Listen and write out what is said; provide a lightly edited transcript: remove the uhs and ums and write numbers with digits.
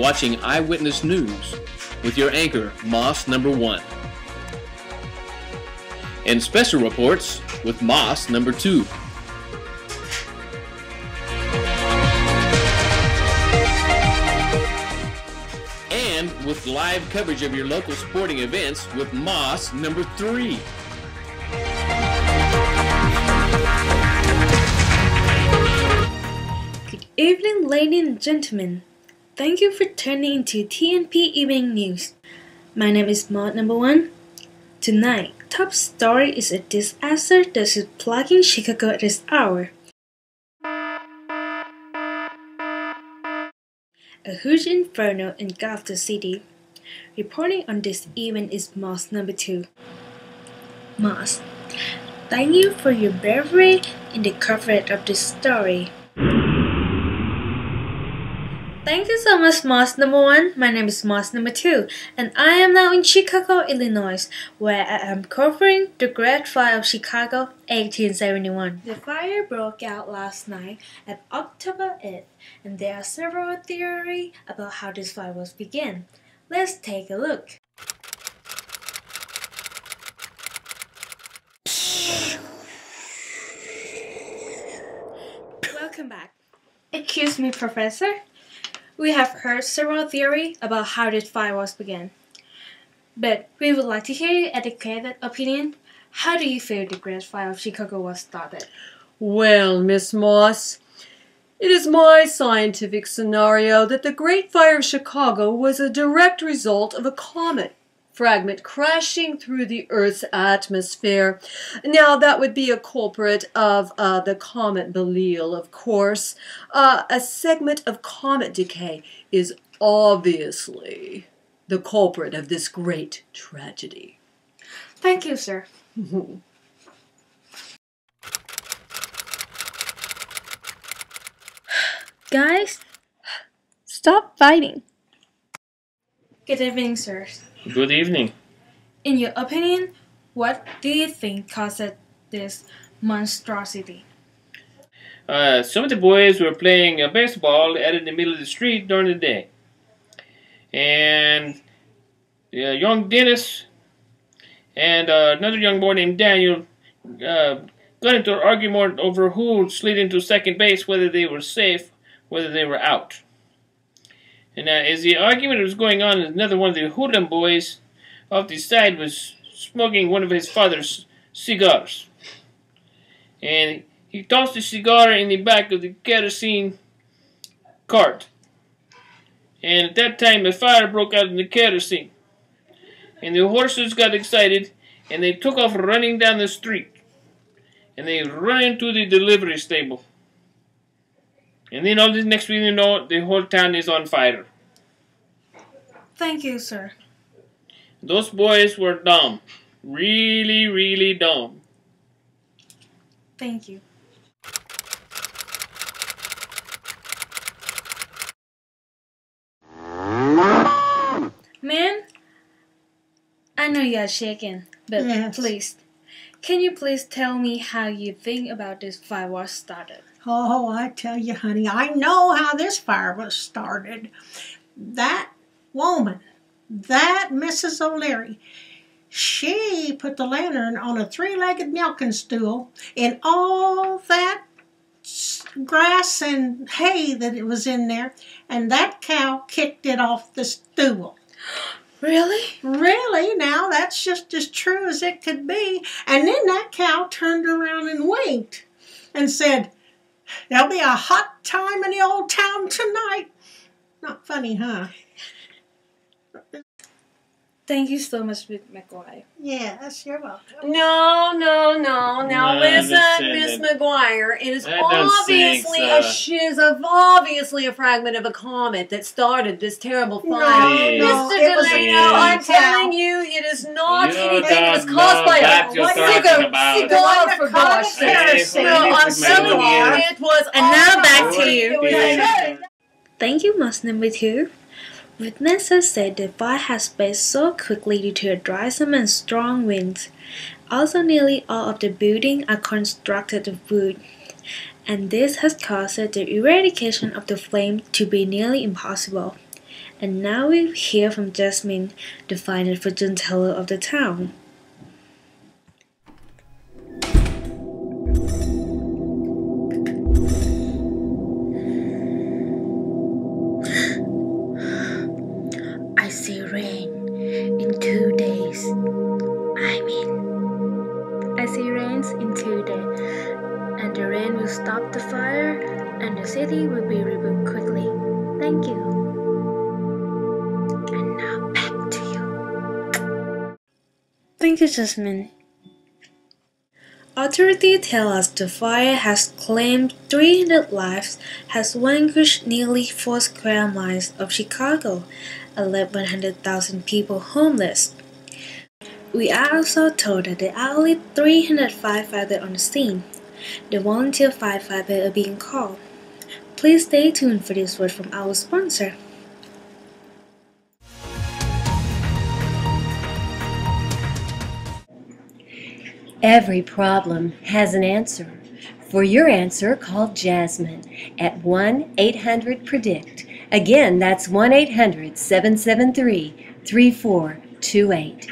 watching Eyewitness News with your anchor, Moss Number 1. And special reports with Moss Number 2. And with live coverage of your local sporting events with Moss Number 3. Good evening, ladies and gentlemen. Thank you for tuning into TNP Evening News. My name is Moss Number 1. Tonight, top story is a disaster that is plaguing Chicago at this hour. A huge inferno engulfed the city. Reporting on this event is Moss Number 2. Moss, thank you for your bravery in the coverage of this story. Thank you so much, Moss Number 1. My name is Moss Number 2, and I am now in Chicago, Illinois, where I am covering the Great Fire of Chicago, 1871. The fire broke out last night at October 8th, and there are several theories about how this fire was began. Let's take a look. Welcome back. Excuse me, Professor. We have heard several theories about how this fire was began. But we would like to hear your educated opinion. How do you feel the Great Fire of Chicago was started? Well, Miss Moss, it is my scientific scenario that the Great Fire of Chicago was a direct result of a comet fragment crashing through the Earth's atmosphere. Now, that would be a culprit of the comet Belial, of course. A segment of comet decay is obviously the culprit of this great tragedy. Thank you, sir. Guys, stop fighting. Good evening, sir. Good evening. In your opinion, what do you think caused this monstrosity? Some of the boys were playing baseball out in the middle of the street during the day. And young Dennis and another young boy named Daniel got into an argument over who slid into second base, whether they were safe, whether they were out. And as the argument was going on, another one of the hoodlum boys off the side was smoking one of his father's cigars. And he tossed the cigar in the back of the kerosene cart. And at that time, a fire broke out in the kerosene. And the horses got excited, and they took off running down the street. And they ran into the delivery stable. And then all the next thing you know, the whole town is on fire. Thank you, sir. Those boys were dumb. Really, really dumb. Thank you. Man, I know you are shaking, but Yes. please, can you please tell me how you think about this fire was started? Oh, I tell you, honey, I know how this fire was started. That woman, that Mrs. O'Leary, she put the lantern on a three-legged milking stool, and all that grass and hay that it was in there, and that cow kicked it off the stool. Really? Really? Now, that's just as true as it could be. And then that cow turned around and winked and said, "There'll be a hot time in the old town tonight." Not funny, huh? Thank you so much, Miss McGuire. Yes, you're welcome. No. Now No, listen, listen, Miss McGuire. It is I don't think so. obviously a fragment of a comet that started this terrible fire. No, Mr. it was a Delano, I'm cow. telling you, it is not You anything that was don't caused know by what a you're cigar. talking about. Cigar, for gosh sake. Kerosene. No, I'm Miss telling you, McGuire. it was. And now back obvious. to you. It was- Thank you, Moss Number 2. Witnesses said the fire has spread so quickly due to a dry summer and strong winds. Also, nearly all of the buildings are constructed of wood, and this has caused the eradication of the flame to be nearly impossible. And now we hear from Jasmine, the final fortune teller of the town. I see rain in 2 days. I see rains in 2 days, and the rain will stop the fire, and the city will be rebuilt quickly. Thank you. And now back to you. Thank you, Jasmine. Authorities tell us the fire has claimed 300 lives, has vanquished nearly 4 square miles of Chicago, and left 100,000 people homeless. We are also told that there are only 300 firefighters on the scene. The volunteer firefighters are being called. Please stay tuned for this word from our sponsor. Every problem has an answer. For your answer, call Jasmine at 1-800-PREDICT. Again, that's 1-800-773-3428.